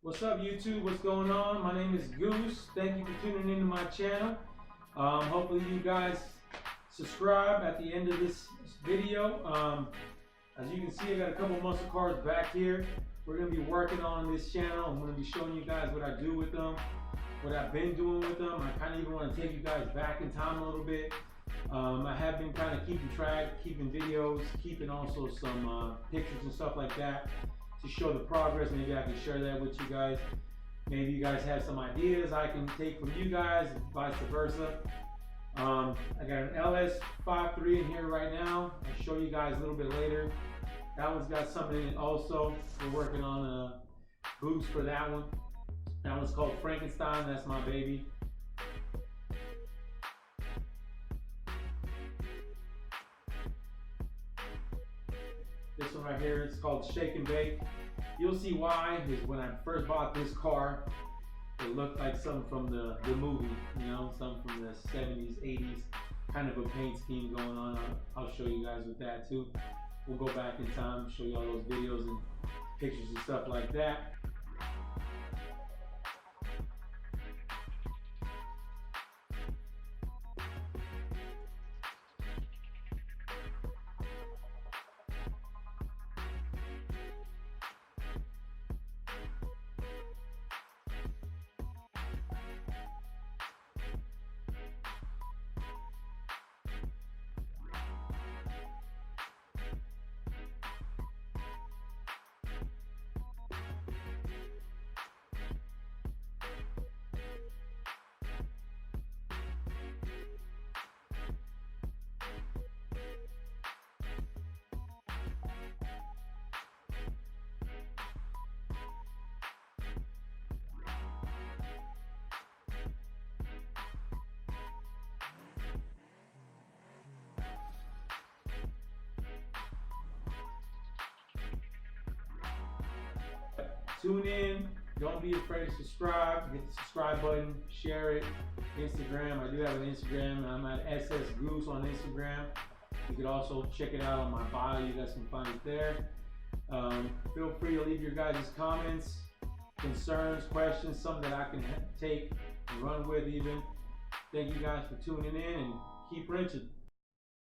What's up, YouTube? What's going on? My name is Goose. Thank you for tuning into my channel. Hopefully you guys subscribe at the end of this video. As you can see, I got a couple muscle cars back here. We're going to be working on this channel. I'm going to be showing you guys what I do with them, what I've been doing with them. I kind of even want to take you guys back in time a little bit. I have been kind of keeping track, keeping videos, keeping also some pictures and stuff like that to show the progress. Maybe I can share that with you guys. Maybe you guys have some ideas I can take from you guys, vice versa. I got an LS53 in here right now. I'll show you guys a little bit later. That one's got something in it also. We're working on a boost for that one. That one's called Frankenstein. That's my baby. This one right here, it's called Shake and Bake. You'll see why, is when I first bought this car, it looked like something from the movie, you know, something from the 70s, 80s, kind of a paint scheme going on. I'll show you guys with that too. We'll go back in time, show you all those videos and pictures and stuff like that. Tune in, don't be afraid to subscribe, hit the subscribe button, share it. Instagram, I do have an Instagram, I'm at SS Goose on Instagram. You could also check it out on my bio, you guys can find it there. Feel free to leave your guys' comments, concerns, questions, something that I can take and run with even. Thank you guys for tuning in and keep wrenching.